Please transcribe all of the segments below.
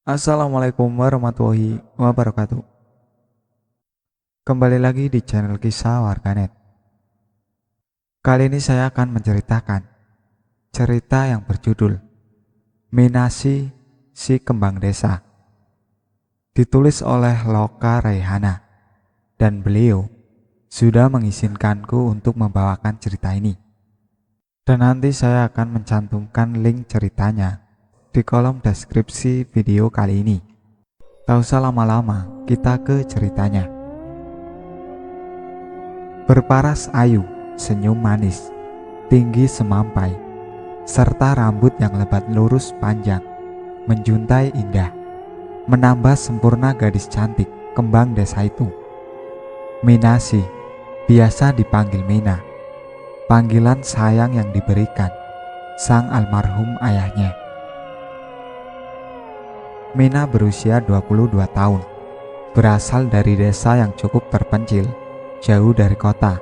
Assalamualaikum warahmatullahi wabarakatuh. Kembali lagi di channel Kisah Warganet. Kali ini saya akan menceritakan cerita yang berjudul Minasi si Kembang Desa. Ditulis oleh Loka Raihana dan beliau sudah mengizinkanku untuk membawakan cerita ini. Dan nanti saya akan mencantumkan link ceritanya di kolom deskripsi video kali ini. Tak usah lama-lama, kita ke ceritanya. Berparas ayu, senyum manis, tinggi semampai, serta rambut yang lebat lurus panjang, menjuntai indah, menambah sempurna gadis cantik kembang desa itu. Minasi, biasa dipanggil Mina, panggilan sayang yang diberikan sang almarhum ayahnya. Mina berusia 22 tahun, berasal dari desa yang cukup terpencil, jauh dari kota.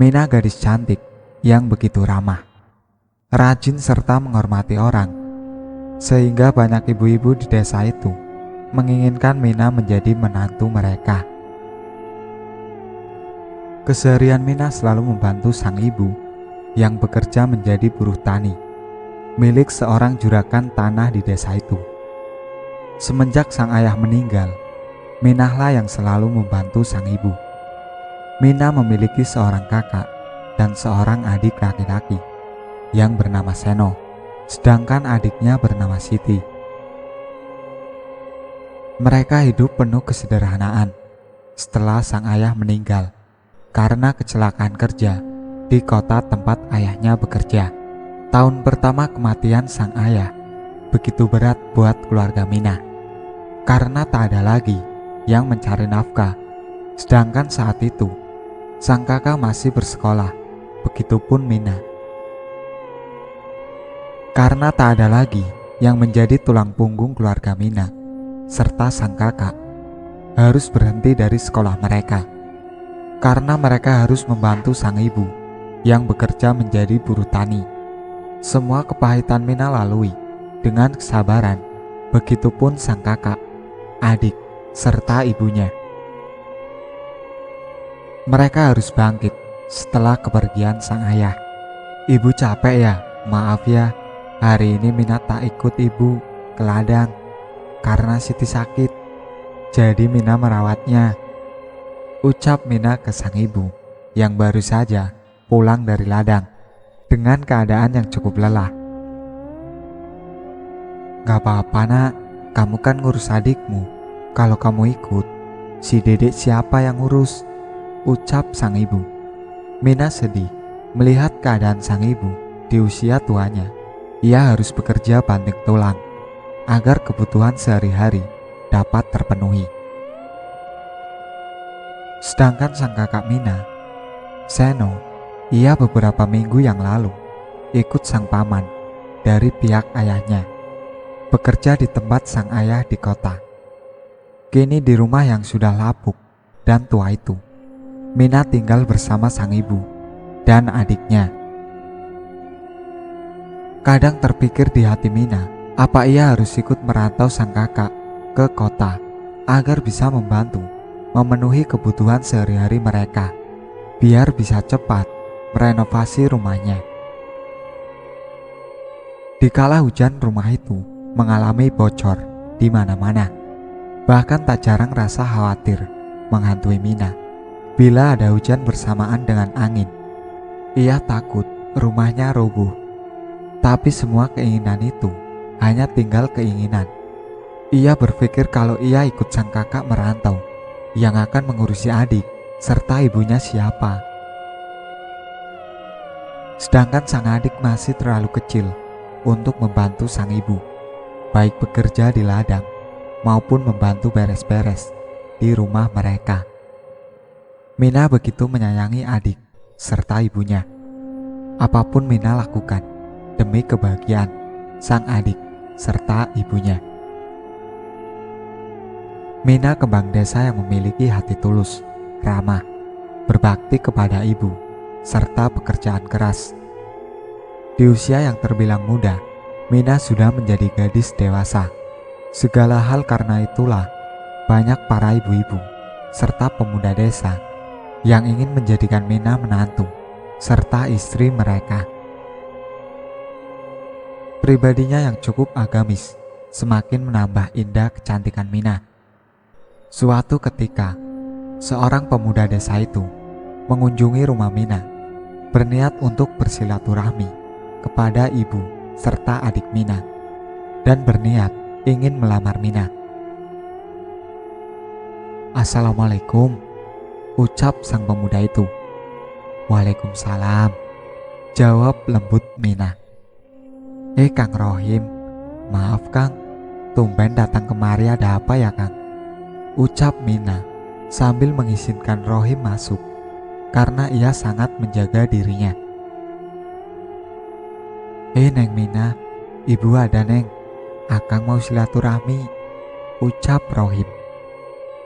Mina gadis cantik yang begitu ramah, rajin serta menghormati orang, sehingga banyak ibu-ibu di desa itu menginginkan Mina menjadi menantu mereka. Keseharian Mina selalu membantu sang ibu yang bekerja menjadi buruh tani, milik seorang juragan tanah di desa itu. Semenjak sang ayah meninggal, Minahlah yang selalu membantu sang ibu. Mina memiliki seorang kakak dan seorang adik laki-laki yang bernama Seno, sedangkan adiknya bernama Siti. Mereka hidup penuh kesederhanaan setelah sang ayah meninggal karena kecelakaan kerja di kota tempat ayahnya bekerja. Tahun pertama kematian sang ayah begitu berat buat keluarga Mina, karena tak ada lagi yang mencari nafkah. Sedangkan saat itu sang kakak masih bersekolah, begitupun Mina. Karena tak ada lagi yang menjadi tulang punggung keluarga Mina, serta sang kakak harus berhenti dari sekolah mereka, karena mereka harus membantu sang ibu yang bekerja menjadi buruh tani. Semua kepahitan Mina lalui dengan kesabaran, begitupun sang kakak, adik, serta ibunya. Mereka harus bangkit setelah kepergian sang ayah. Ibu capek ya, maaf ya, hari ini Mina tak ikut ibu ke ladang karena Siti sakit, jadi Mina merawatnya, ucap Mina ke sang ibu yang baru saja pulang dari ladang dengan keadaan yang cukup lelah. Gak apa-apa nak, kamu kan ngurus adikmu. Kalau kamu ikut, si dedek siapa yang ngurus? Ucap sang ibu. Mina sedih melihat keadaan sang ibu di usia tuanya. Ia harus bekerja banting tulang agar kebutuhan sehari-hari dapat terpenuhi. Sedangkan sang kakak Mina, Seno, ia beberapa minggu yang lalu ikut sang paman dari pihak ayahnya, bekerja di tempat sang ayah di kota. Kini di rumah yang sudah lapuk dan tua itu, Mina tinggal bersama sang ibu dan adiknya. Kadang terpikir di hati Mina, apa ia harus ikut merantau sang kakak ke kota agar bisa membantu memenuhi kebutuhan sehari-hari mereka, biar bisa cepat merenovasi rumahnya. Dikala hujan, rumah itu mengalami bocor di mana-mana. Bahkan tak jarang rasa khawatir menghantui Mina bila ada hujan bersamaan dengan angin. Ia takut rumahnya roboh. Tapi semua keinginan itu hanya tinggal keinginan. Ia berpikir kalau ia ikut sang kakak merantau, yang akan mengurusi adik serta ibunya siapa. Sedangkan sang adik masih terlalu kecil untuk membantu sang ibu, baik bekerja di ladang maupun membantu beres-beres di rumah mereka. Mina begitu menyayangi adik serta ibunya. Apapun Mina lakukan demi kebahagiaan sang adik serta ibunya. Mina kembang desa yang memiliki hati tulus, ramah, berbakti kepada ibu, serta pekerjaan keras. Di usia yang terbilang muda, Mina sudah menjadi gadis dewasa. Segala hal karena itulah banyak para ibu-ibu serta pemuda desa yang ingin menjadikan Mina menantu serta istri mereka. Pribadinya yang cukup agamis semakin menambah indah kecantikan Mina. Suatu ketika, seorang pemuda desa itu mengunjungi rumah Mina, berniat untuk bersilaturahmi kepada ibu serta adik Mina, dan berniat ingin melamar Mina. "Assalamualaikum," ucap sang pemuda itu. "Waalaikumsalam," jawab lembut Mina. Kang Rohim, maaf Kang, tumben datang kemari, ada apa ya Kang?" ucap Mina sambil mengizinkan Rohim masuk karena ia sangat menjaga dirinya. Neng Mina, ibu ada Neng, Akang mau silaturahmi," ucap Rohim.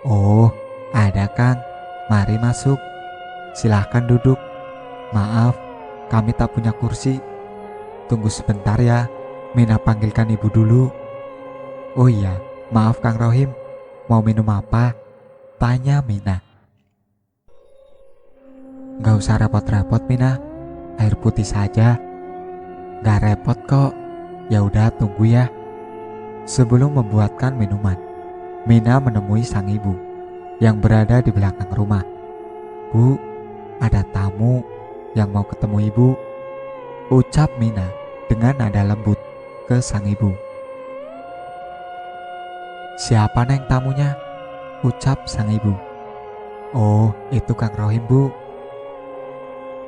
"Oh, ada Kang, mari masuk. Silahkan duduk. Maaf, kami tak punya kursi. Tunggu sebentar ya, Mina panggilkan ibu dulu." "Oh iya, maaf Kang Rohim, mau minum apa?" tanya Mina. "Gak usah repot-repot Mina, air putih saja." "Gak repot kok, ya udah tunggu ya." Sebelum membuatkan minuman, Mina menemui sang ibu yang berada di belakang rumah. "Bu, ada tamu yang mau ketemu ibu," ucap Mina dengan nada lembut ke sang ibu. "Siapa Neng tamunya?" ucap sang ibu. "Oh, itu Kang Rohim Bu."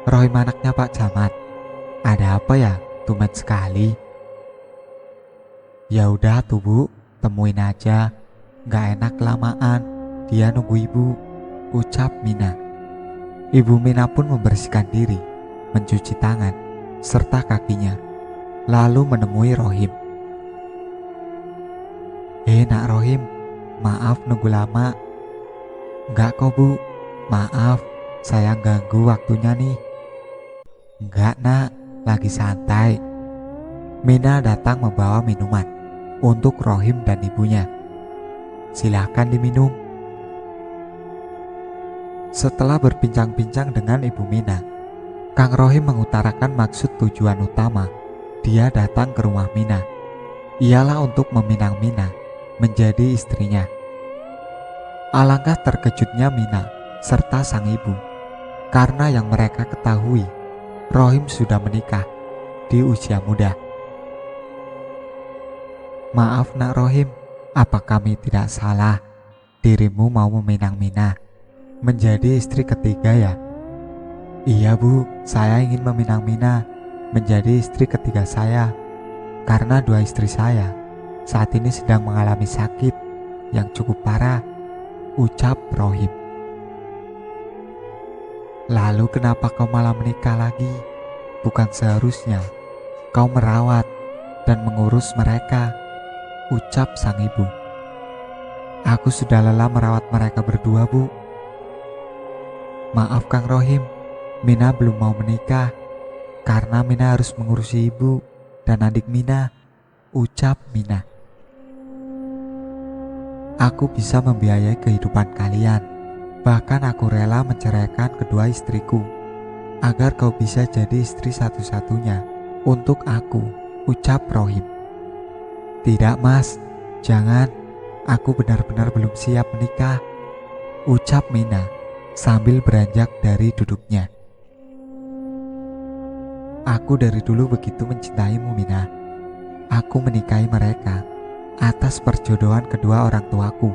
"Rohim anaknya Pak Camat. Ada apa ya, tumben sekali?" "Ya udah tuh Bu, temuin aja. Gak enak kelamaan, dia nunggu ibu," ucap Mina. Ibu Mina pun membersihkan diri, mencuci tangan serta kakinya, lalu menemui Rohim. Nak Rohim, maaf nunggu lama." "Enggak kok Bu, maaf saya ganggu waktunya nih." "Enggak Nak, lagi santai." Mina datang membawa minuman untuk Rohim dan ibunya. "Silahkan diminum." Setelah berbincang-bincang dengan ibu Mina, Kang Rohim mengutarakan maksud tujuan utama dia datang ke rumah Mina, ialah untuk meminang Mina menjadi istrinya. Alangkah terkejutnya Mina serta sang ibu karena yang mereka ketahui, Rohim sudah menikah di usia muda. "Maaf Nak Rohim, apa kami tidak salah? Dirimu mau meminang Mina menjadi istri ketiga ya?" "Iya Bu, saya ingin meminang Mina menjadi istri ketiga saya karena dua istri saya saat ini sedang mengalami sakit yang cukup parah," ucap Rohim. "Lalu kenapa kau malah menikah lagi? Bukan seharusnya kau merawat dan mengurus mereka?" ucap sang ibu. "Aku sudah lelah merawat mereka berdua Bu." "Maaf Kang Rohim, Mina belum mau menikah karena Mina harus mengurusi ibu dan adik Mina," ucap Mina. "Aku bisa membiayai kehidupan kalian. Bahkan aku rela menceraikan kedua istriku agar kau bisa jadi istri satu-satunya untuk aku," ucap Rohim. "Tidak Mas, jangan. Aku benar-benar belum siap menikah," ucap Mina sambil beranjak dari duduknya. "Aku dari dulu begitu mencintaimu Mina. Aku menikahi mereka atas perjodohan kedua orang tuaku.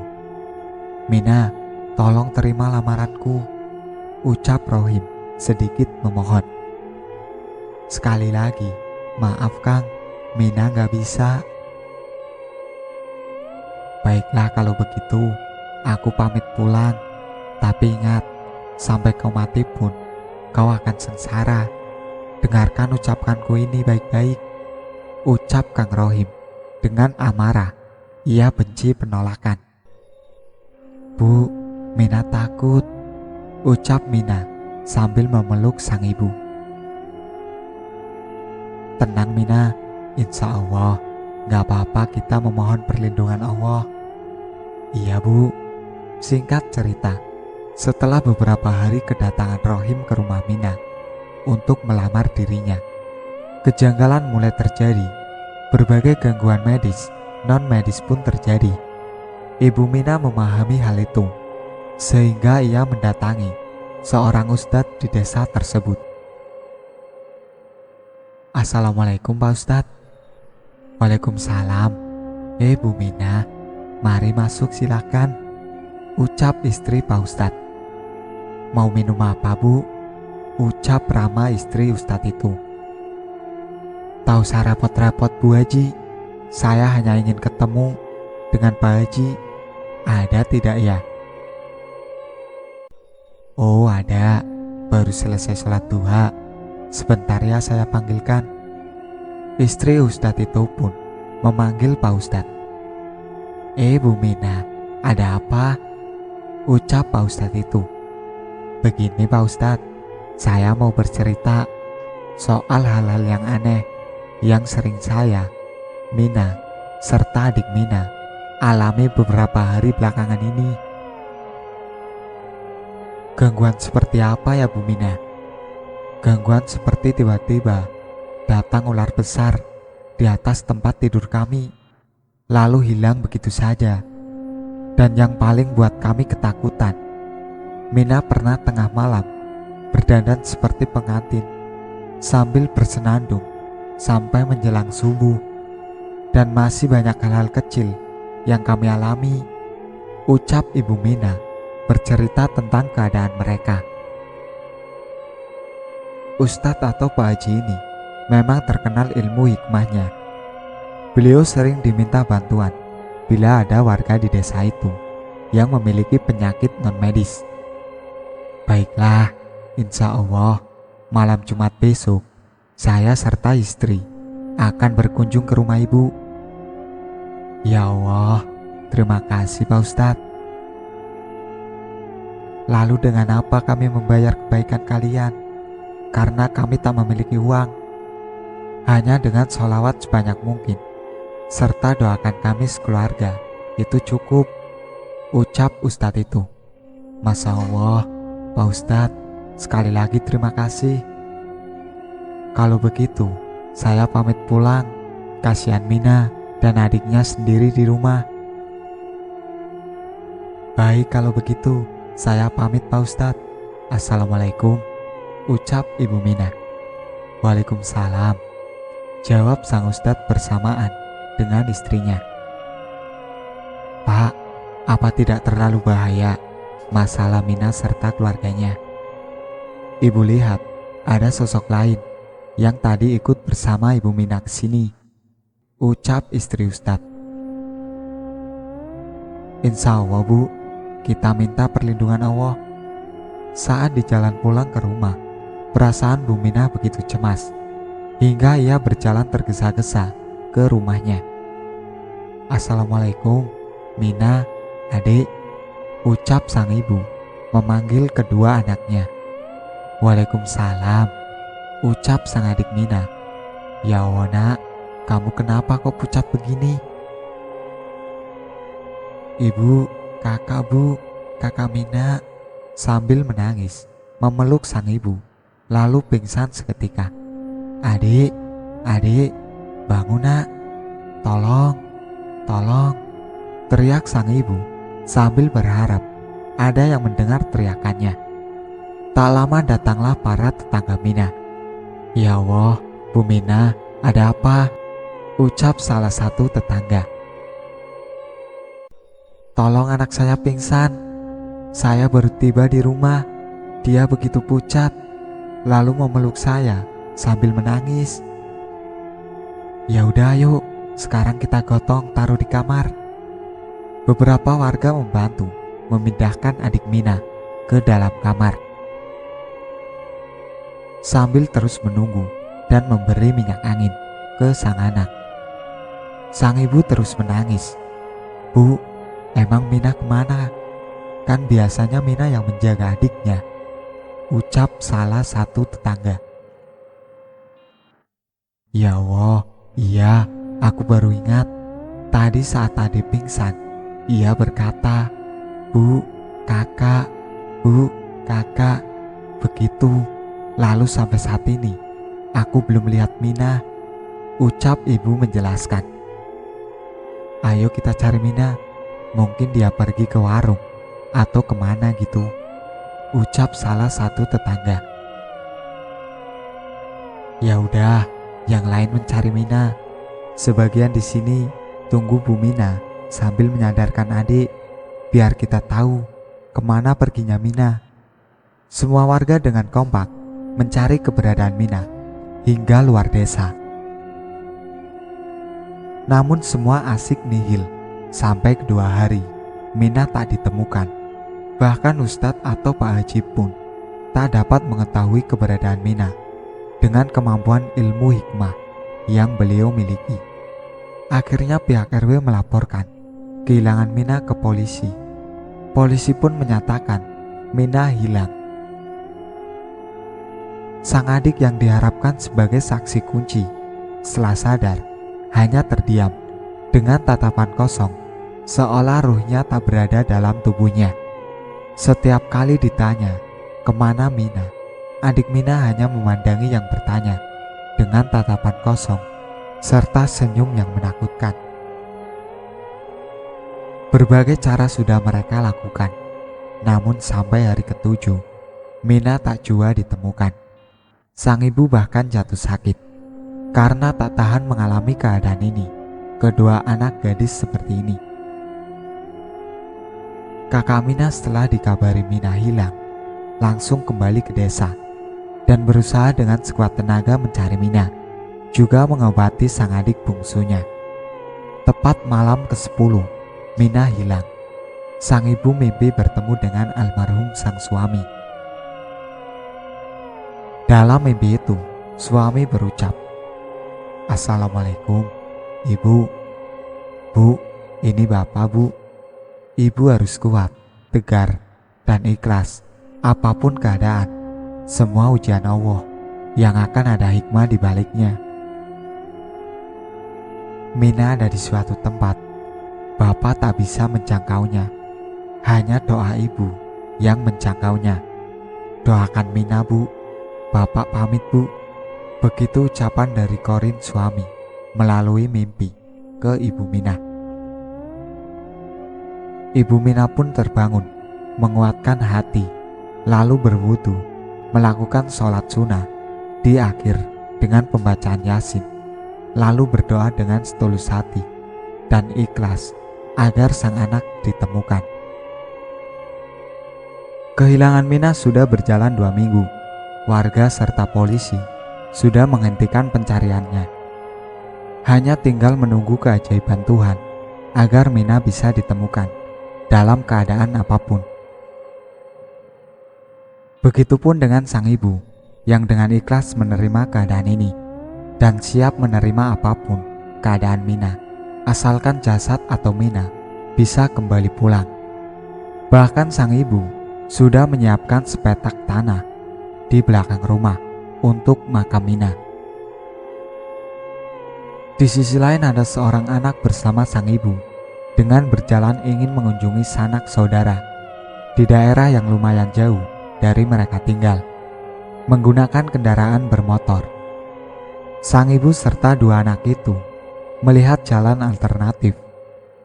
Mina, tolong terima lamaranku," ucap Rohim sedikit memohon. "Sekali lagi, maaf Kang, Mina gak bisa." "Baiklah kalau begitu, aku pamit pulang. Tapi ingat, sampai kau mati pun, kau akan sengsara. Dengarkan ucapanku ini baik-baik," ucap Kang Rohim dengan amarah. Ia benci penolakan. "Bu, Mina takut," ucap Mina sambil memeluk sang ibu. "Tenang Mina, insya Allah Gak apa-apa kita memohon perlindungan Allah. Iya Bu, singkat cerita, setelah beberapa hari kedatangan Rohim ke rumah Mina untuk melamar dirinya, kejanggalan mulai terjadi. Berbagai gangguan medis, non-medis pun terjadi. Ibu Mina memahami hal itu, sehingga ia mendatangi seorang ustadz di desa tersebut. Assalamualaikum Pak Ustadz. Waalaikumsalam. Bu Mina, mari masuk silakan, ucap istri Pak Ustadz. Mau minum apa Bu? Ucap Rama istri Ustadz itu. Tak usah repot-repot Bu Haji, saya hanya ingin ketemu dengan Pak Haji. Ada tidak ya? Oh ada, baru selesai sholat duha. Sebentar ya saya panggilkan. Istri Ustadz itu pun memanggil Pak Ustadz. Bu Mina, ada apa? Ucap Pak Ustadz itu. Begini Pak Ustadz, saya mau bercerita soal hal-hal yang aneh yang sering saya, Mina, serta adik Mina alami beberapa hari belakangan ini. Gangguan seperti apa ya Bu Mina? Gangguan seperti tiba-tiba datang ular besar di atas tempat tidur kami, lalu hilang begitu saja. Dan yang paling buat kami ketakutan, Mina pernah tengah malam berdandan seperti pengantin sambil bersenandung sampai menjelang subuh. Dan masih banyak hal-hal kecil yang kami alami, ucap Ibu Mina bercerita tentang keadaan mereka. Ustadz atau Pak Haji ini memang terkenal ilmu hikmahnya. Beliau sering diminta bantuan bila ada warga di desa itu yang memiliki penyakit non-medis. Baiklah, insya Allah malam Jumat besok saya serta istri akan berkunjung ke rumah Ibu. Ya Allah, terima kasih Pak Ustadz. Lalu dengan apa kami membayar kebaikan kalian? Karena kami tak memiliki uang. Hanya dengan sholawat sebanyak mungkin, serta doakan kami sekeluarga, itu cukup, ucap Ustadz itu. Masya Allah, Pak Ustadz, sekali lagi terima kasih. Kalau begitu, saya pamit pulang, kasihan Mina dan adiknya sendiri di rumah. Baik kalau begitu, saya pamit Pak Ustadz. Assalamualaikum, ucap Ibu Mina. Waalaikumsalam, jawab sang ustadz bersamaan dengan istrinya. Pak, apa tidak terlalu bahaya masalah Mina serta keluarganya? Ibu lihat ada sosok lain yang tadi ikut bersama Ibu Mina ke sini, ucap istri ustadz. Insya Allah Bu, kita minta perlindungan Allah. Saat di jalan pulang ke rumah, perasaan Bu Mina begitu cemas hingga ia berjalan tergesa-gesa ke rumahnya. Assalamualaikum, Mina, adik, ucap sang ibu memanggil kedua anaknya. Waalaikumsalam, ucap sang adik Mina. Ya Allah nak, kamu kenapa kok pucat begini? Ibu, kakak Mina, sambil menangis memeluk sang ibu, lalu pingsan seketika. Adik, bangun nak, tolong, teriak sang ibu sambil berharap ada yang mendengar teriakannya. Tak lama datanglah para tetangga Mina. Ya Allah, Bu Mina, ada apa? Ucap salah satu tetangga. Tolong anak saya pingsan. Saya baru tiba di rumah. Dia begitu pucat, lalu memeluk saya sambil menangis. Ya udah yuk, sekarang kita gotong taruh di kamar. Beberapa warga membantu memindahkan adik Mina ke dalam kamar sambil terus menunggu dan memberi minyak angin ke sang anak. Sang ibu terus menangis. Bu, emang Mina kemana? Kan biasanya Mina yang menjaga adiknya, ucap salah satu tetangga. Ya Allah, iya, Aku baru ingat, tadi saat adik pingsan, ia berkata, "Bu, kakak, bu, kakak." Begitu, lalu sampai saat ini, aku belum lihat Mina, ucap ibu menjelaskan. "Ayo kita cari Mina, mungkin dia pergi ke warung atau kemana gitu," ucap salah satu tetangga. "Ya udah, yang lain mencari Mina. Sebagian di sini tunggu Bu Mina sambil menyadarkan adik, biar kita tahu kemana perginya Mina." Semua warga dengan kompak mencari keberadaan Mina hingga luar desa. Namun semua asik nihil sampai kedua hari Mina tak ditemukan. Bahkan Ustadz atau Pak Haji pun tak dapat mengetahui keberadaan Mina dengan kemampuan ilmu hikmah yang beliau miliki. Akhirnya pihak RW melaporkan kehilangan Mina ke polisi. Polisi pun menyatakan Mina hilang. Sang adik yang diharapkan sebagai saksi kunci, setelah sadar, hanya terdiam dengan tatapan kosong, seolah ruhnya tak berada dalam tubuhnya. Setiap kali ditanya, "Kemana Mina?" adik Mina hanya memandangi yang bertanya dengan tatapan kosong, serta senyum yang menakutkan. Berbagai cara sudah mereka lakukan, namun sampai hari ke-7, Mina tak jua ditemukan. Sang ibu bahkan jatuh sakit karena tak tahan mengalami keadaan ini. Kedua anak gadis seperti ini. Kakak Mina setelah dikabari Mina hilang, langsung kembali ke desa dan berusaha dengan sekuat tenaga mencari Mina, juga mengobati sang adik bungsunya. Tepat malam ke-10, Mina hilang. Sang ibu mimpi bertemu dengan almarhum sang suami. Dalam mimpi itu, suami berucap, "Assalamualaikum, Ibu. Bu, ini Bapak, Bu. Ibu harus kuat, tegar, dan ikhlas. Apapun keadaan, semua ujian Allah yang akan ada hikmah di baliknya." Mina ada di suatu tempat. Bapak tak bisa menjangkaunya. Hanya doa ibu yang menjangkaunya. "Doakan Mina, Bu. Bapak pamit, Bu." Begitu ucapan dari Korin suami melalui mimpi ke Ibu Mina. Ibu Mina pun terbangun, menguatkan hati, lalu berwudu, melakukan sholat sunnah, di akhir dengan pembacaan Yasin, lalu berdoa dengan setulus hati dan ikhlas agar sang anak ditemukan. Kehilangan Mina sudah berjalan 2 minggu. Warga serta polisi sudah menghentikan pencariannya. Hanya tinggal menunggu keajaiban Tuhan agar Mina bisa ditemukan dalam keadaan apapun. Begitupun dengan sang ibu yang dengan ikhlas menerima keadaan ini dan siap menerima apapun keadaan Mina, asalkan jasad atau Mina bisa kembali pulang. Bahkan sang ibu sudah menyiapkan sepetak tanah di belakang rumah untuk makam Mina. Di sisi lain ada seorang anak bersama sang ibu dengan berjalan ingin mengunjungi sanak saudara di daerah yang lumayan jauh dari mereka tinggal, menggunakan kendaraan bermotor. Sang ibu serta 2 anak itu melihat jalan alternatif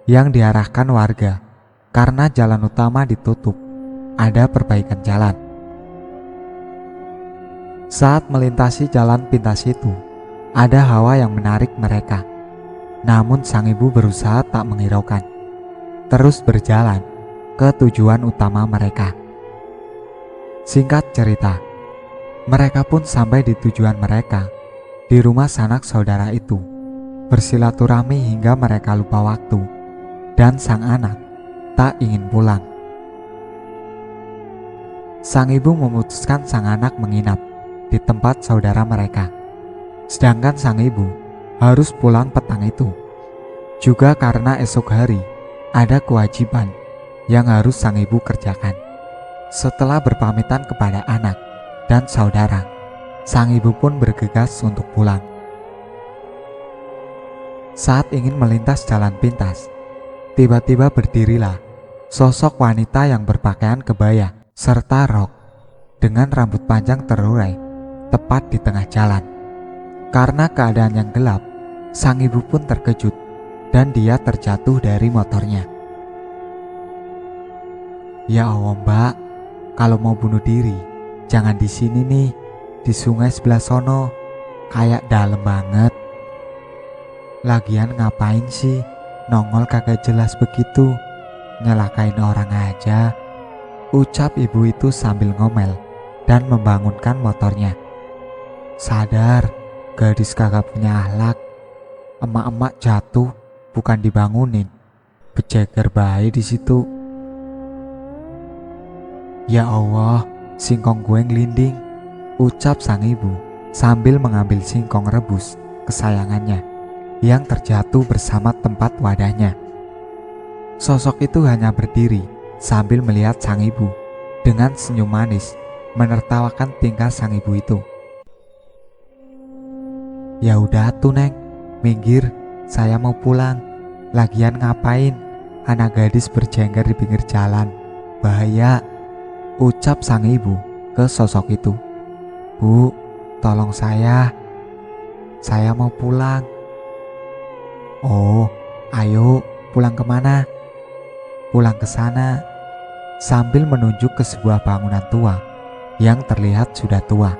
yang diarahkan warga karena jalan utama ditutup, ada perbaikan jalan. Saat melintasi jalan pintas itu, ada hawa yang menarik mereka. Namun sang ibu berusaha tak menghiraukan, terus berjalan ke tujuan utama mereka. Singkat cerita, mereka pun sampai di tujuan mereka, di rumah sanak saudara itu, bersilaturahmi hingga mereka lupa waktu, dan sang anak tak ingin pulang. Sang ibu memutuskan sang anak menginap di tempat saudara mereka, sedangkan sang ibu harus pulang petang itu, juga karena esok hari ada kewajiban yang harus sang ibu kerjakan. Setelah berpamitan kepada anak dan saudara, sang ibu pun bergegas untuk pulang. Saat ingin melintas jalan pintas, tiba-tiba berdirilah sosok wanita yang berpakaian kebaya serta rok dengan rambut panjang terurai tepat di tengah jalan. Karena keadaan yang gelap, sang ibu pun terkejut dan dia terjatuh dari motornya. Ya Allah Mbak, kalau mau bunuh diri, jangan di sini nih, di sungai sebelah sono, kayak dalam banget. Lagian ngapain sih nongol kagak jelas begitu, nyelakain orang aja, ucap ibu itu sambil ngomel dan membangunkan motornya. Sadar, gadis kagak punya akhlak. Emak-emak jatuh bukan dibangunin, bejeger bayi di situ. Ya Allah, singkong gue ngelinding, ucap sang ibu sambil mengambil singkong rebus kesayangannya yang terjatuh bersama tempat wadahnya. Sosok itu hanya berdiri sambil melihat sang ibu dengan senyum manis menertawakan tingkah sang ibu itu. Ya udah tuh Neng, minggir, saya mau pulang. Lagian ngapain anak gadis berjengger di pinggir jalan, bahaya, ucap sang ibu ke sosok itu. Bu, tolong saya mau pulang. Oh, ayo pulang kemana? Pulang ke sana, sambil menunjuk ke sebuah bangunan tua yang terlihat sudah tua.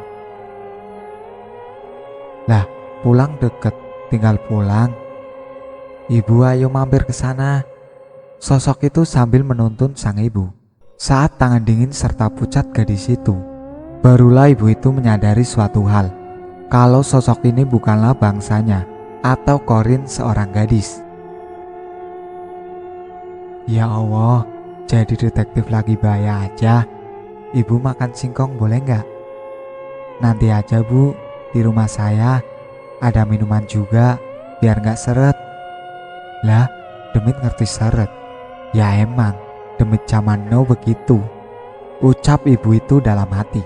Lah, pulang deket, tinggal pulang. Ibu ayo mampir ke sana. Sosok itu sambil menuntun sang ibu. Saat tangan dingin serta pucat gadis itu, barulah ibu itu menyadari suatu hal, kalau sosok ini bukanlah bangsanya atau Korin seorang gadis. Ya Allah, jadi detektif lagi bahaya aja. Ibu makan singkong boleh nggak? Nanti aja Bu, di rumah saya ada minuman juga, biar nggak seret. Lah, Demit ngerti seret? Ya emang, Demit zaman now begitu, ucap ibu itu dalam hati.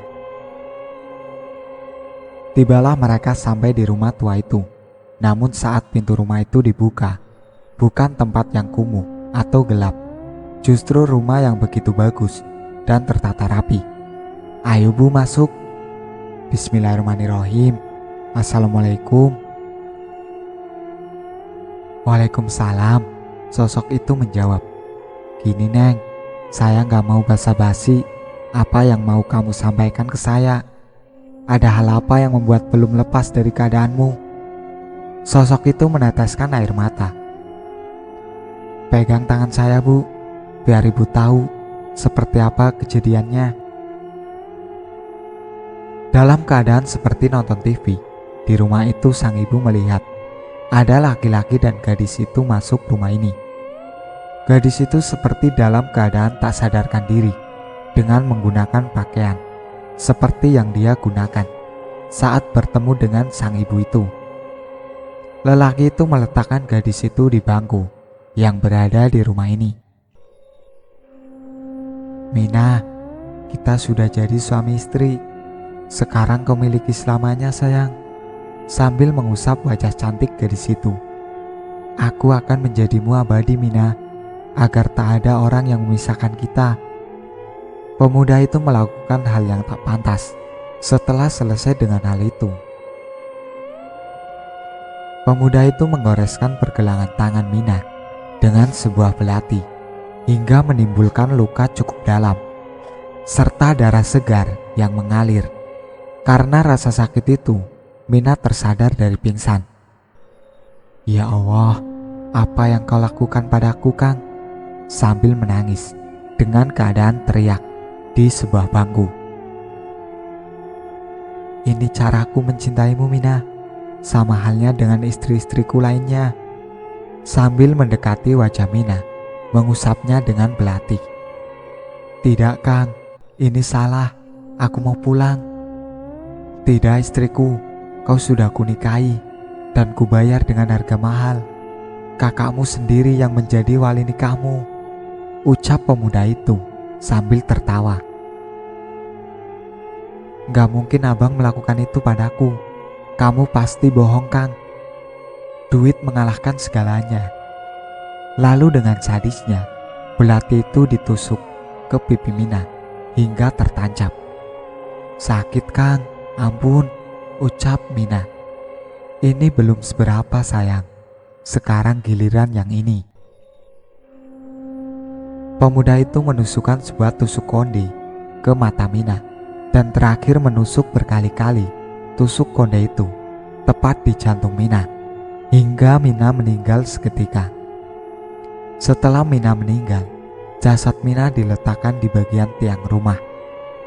Tibalah mereka sampai di rumah tua itu. Namun saat pintu rumah itu dibuka, bukan tempat yang kumuh atau gelap, justru rumah yang begitu bagus dan tertata rapi. Ayo Bu, masuk. Bismillahirrahmanirrahim. Assalamualaikum. Waalaikumsalam. Sosok itu menjawab, gini Neng, saya gak mau basa-basi. Apa yang mau kamu sampaikan ke saya? Ada hal apa yang membuat belum lepas dari keadaanmu? Sosok itu meneteskan air mata. Pegang tangan saya Bu, biar ibu tahu seperti apa kejadiannya. Dalam keadaan seperti nonton TV, di rumah itu sang ibu melihat ada laki-laki dan gadis itu masuk rumah ini. Gadis itu seperti dalam keadaan tak sadarkan diri dengan menggunakan pakaian seperti yang dia gunakan saat bertemu dengan sang ibu itu. Lelaki itu meletakkan gadis itu di bangku yang berada di rumah ini. Mina, kita sudah jadi suami istri. Sekarang kau miliki selamanya sayang. Sambil mengusap wajah cantik gadis itu. Aku akan menjadimu abadi Mina, agar tak ada orang yang memisahkan kita. Pemuda itu melakukan hal yang tak pantas. Setelah selesai dengan hal itu, pemuda itu menggoreskan pergelangan tangan Mina dengan sebuah belati hingga menimbulkan luka cukup dalam serta darah segar yang mengalir. Karena rasa sakit itu, Mina tersadar dari pingsan. Ya Allah, apa yang kau lakukan padaku Kang? Sambil menangis dengan keadaan teriak di sebuah bangku. Ini caraku mencintaimu Mina, sama halnya dengan istri-istriku lainnya. Sambil mendekati wajah Mina, mengusapnya dengan belati. Tidak Kang, ini salah, aku mau pulang. Tidak istriku, kau sudah kunikahi dan kubayar dengan harga mahal. Kakakmu sendiri yang menjadi wali nikahmu, ucap pemuda itu sambil tertawa. Gak mungkin abang melakukan itu padaku. Kamu pasti bohong Kang. Duit mengalahkan segalanya. Lalu dengan sadisnya, belati itu ditusuk ke pipi Mina hingga tertancap. Sakit Kang, ampun, ucap Mina. Ini belum seberapa sayang, sekarang giliran yang ini. Pemuda itu menusukkan sebuah tusuk konde ke mata Mina dan terakhir menusuk berkali-kali tusuk konde itu tepat di jantung Mina hingga Mina meninggal seketika. Setelah Mina meninggal, jasad Mina diletakkan di bagian tiang rumah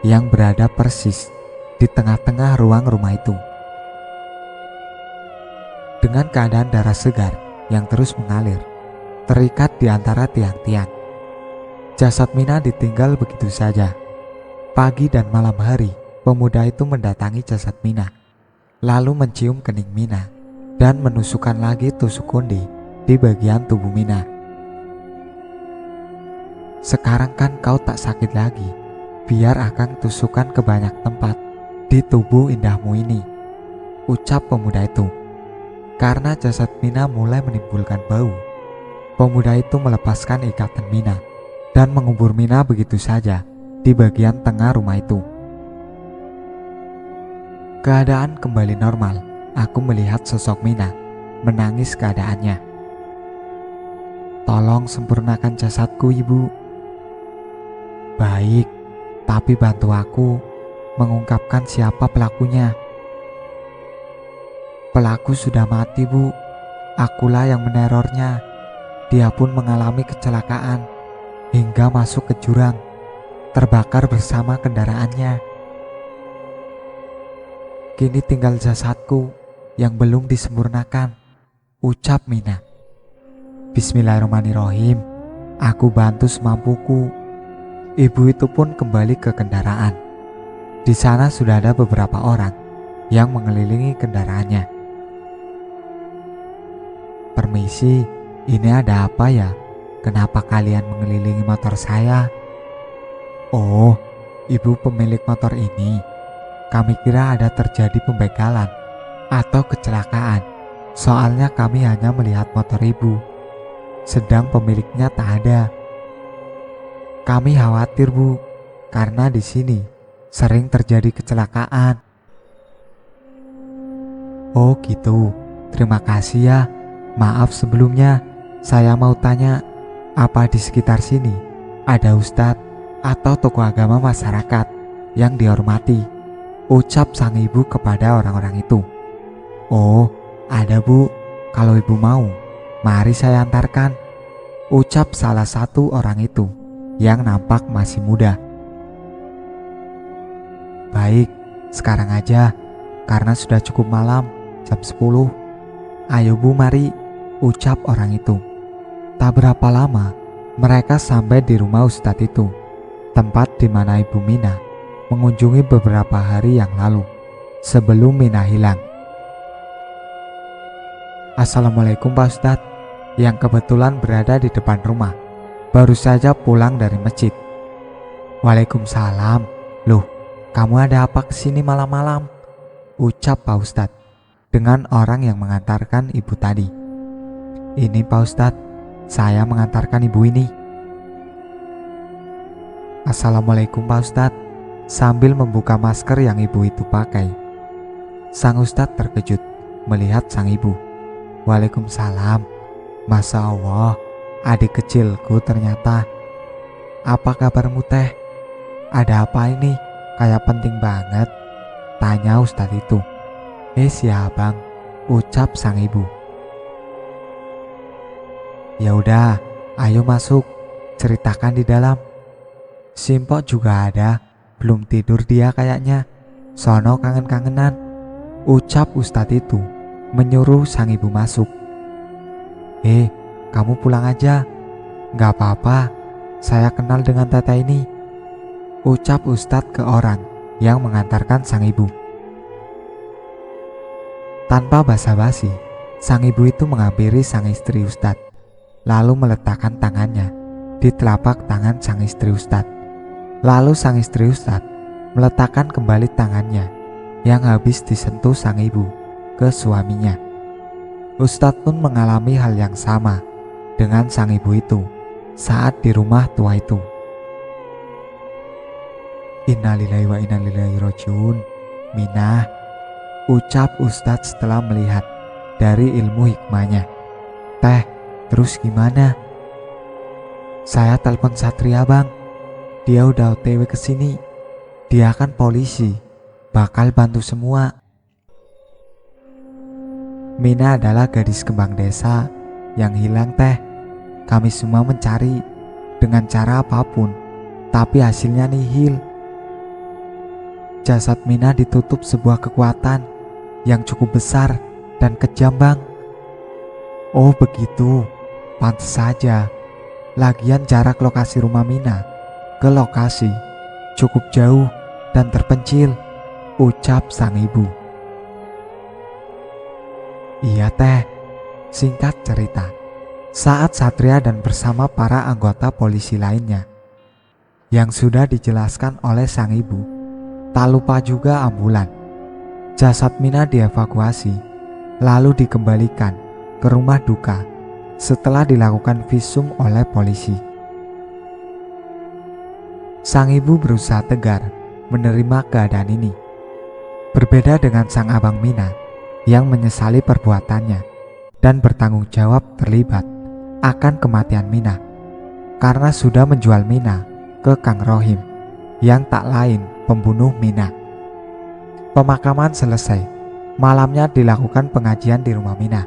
yang berada persis di tengah-tengah ruang rumah itu. Dengan keadaan darah segar yang terus mengalir, terikat di antara tiang-tiang, jasad Mina ditinggal begitu saja. Pagi dan malam hari, pemuda itu mendatangi jasad Mina, lalu mencium kening Mina dan menusukkan lagi tusuk konde di bagian tubuh Mina. Sekarang kan kau tak sakit lagi, biar Akang tusukkan ke banyak tempat di tubuh indahmu ini, ucap pemuda itu. Karena jasad Mina mulai menimbulkan bau, pemuda itu melepaskan ikatan Mina dan mengubur Mina begitu saja di bagian tengah rumah itu. Keadaan kembali normal. Aku melihat sosok Mina menangis keadaannya. Tolong sempurnakan jasadku, Ibu. Baik, tapi bantu aku mengungkapkan siapa pelakunya. Pelaku sudah mati, Bu. Akulah yang menerornya. Dia pun mengalami kecelakaan hingga masuk ke jurang, terbakar bersama kendaraannya. Kini tinggal jasadku yang belum disempurnakan, ucap Mina. Bismillahirrahmanirrahim. Aku bantu semampuku. Ibu itu pun kembali ke kendaraan. Di sana sudah ada beberapa orang yang mengelilingi kendaraannya. Permisi, ini ada apa ya? Kenapa kalian mengelilingi motor saya? Oh, ibu pemilik motor ini. Kami kira ada terjadi pembegalan atau kecelakaan. Soalnya kami hanya melihat motor ibu, sedang pemiliknya tak ada. Kami khawatir, Bu, karena di sini sering terjadi kecelakaan. Oh gitu, terima kasih ya. Maaf sebelumnya, saya mau tanya, apa di sekitar sini ada ustadz atau tokoh agama masyarakat yang dihormati? Ucap sang ibu kepada orang-orang itu. Oh, ada Bu, kalau ibu mau, mari saya antarkan, ucap salah satu orang itu yang nampak masih muda. Baik, sekarang aja, karena sudah cukup malam, jam 10. Ayo Bu, mari, ucap orang itu. Tak berapa lama, mereka sampai di rumah ustadz itu, tempat di mana Ibu Mina mengunjungi beberapa hari yang lalu, sebelum Mina hilang. Assalamualaikum Pak Ustadz, yang kebetulan berada di depan rumah, baru saja pulang dari masjid. Waalaikumsalam. Loh, kamu ada apa kesini malam-malam? Ucap Pak Ustadz dengan orang yang mengantarkan ibu tadi. Ini Pak Ustadz, saya mengantarkan ibu ini. Assalamualaikum Pak Ustadz, sambil membuka masker yang ibu itu pakai. Sang Ustadz terkejut melihat sang ibu. Waalaikumsalam. Masya Allah, adik kecilku ternyata. Apa kabarmu teh? Ada apa ini? Kayak penting banget, tanya Ustadz itu. Siapa bang? Ucap sang ibu. Ya udah, ayo masuk, ceritakan di dalam. Simpok juga ada, belum tidur dia kayaknya. Sono kangen-kangenan, ucap Ustadz itu menyuruh sang ibu masuk. Kamu pulang aja. Gak apa-apa, saya kenal dengan tata ini, ucap Ustadz ke orang yang mengantarkan sang ibu. Tanpa basa-basi, sang ibu itu menghampiri sang istri Ustadz, lalu meletakkan tangannya di telapak tangan sang istri Ustadz. Lalu sang istri Ustadz meletakkan kembali tangannya yang habis disentuh sang ibu ke suaminya. Ustadz pun mengalami hal yang sama dengan sang ibu itu saat di rumah tua itu. Innalillahi wa inna ilaihi rajiun. Minah, ucap Ustadz setelah melihat dari ilmu hikmahnya. Teh, terus gimana? Saya telepon Satria bang, dia udah OTW kesini. Dia kan polisi, bakal bantu semua. Mina adalah gadis kembang desa yang hilang teh. Kami semua mencari dengan cara apapun, tapi hasilnya nihil. Jasad Mina ditutup sebuah kekuatan yang cukup besar dan kejam bang. Oh begitu, pantas saja. Lagian jarak lokasi rumah Mina ke lokasi cukup jauh dan terpencil, ucap sang ibu. Iya teh, singkat cerita, saat Satria dan bersama para anggota polisi lainnya yang sudah dijelaskan oleh sang ibu, tak lupa juga ambulan. Jasad Mina dievakuasi lalu dikembalikan ke rumah duka setelah dilakukan visum oleh polisi. Sang ibu berusaha tegar menerima keadaan ini. Berbeda dengan sang abang Mina yang menyesali perbuatannya dan bertanggung jawab terlibat akan kematian Mina karena sudah menjual Mina ke Kang Rohim yang tak lain pembunuh Mina. Pemakaman selesai, malamnya dilakukan pengajian di rumah Mina.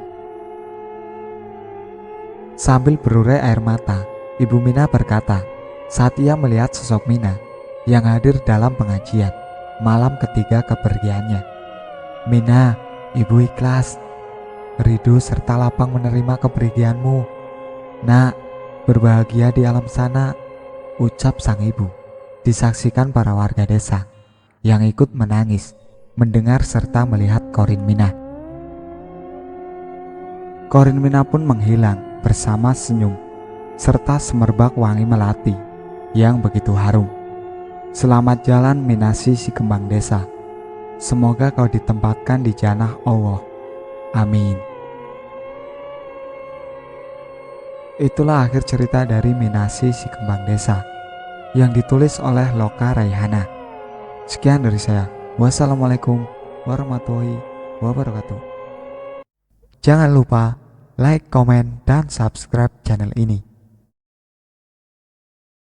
Sambil berurai air mata, ibu Mina berkata saat ia melihat sosok Mina yang hadir dalam pengajian malam ketiga kepergiannya. Mina, ibu ikhlas, ridho serta lapang menerima kepergianmu. Nak, berbahagia di alam sana, ucap sang ibu. Disaksikan para warga desa yang ikut menangis mendengar serta melihat Korin Mina. Korin Mina pun menghilang bersama senyum serta semerbak wangi melati yang begitu harum. Selamat jalan Minasi si kembang desa. Semoga kau ditempatkan di jannah Allah. Amin. Itulah akhir cerita dari Minasi si kembang desa yang ditulis oleh Loka Raihana. Sekian dari saya. Wassalamualaikum warahmatullahi wabarakatuh. Jangan lupa like, komen, dan subscribe channel ini.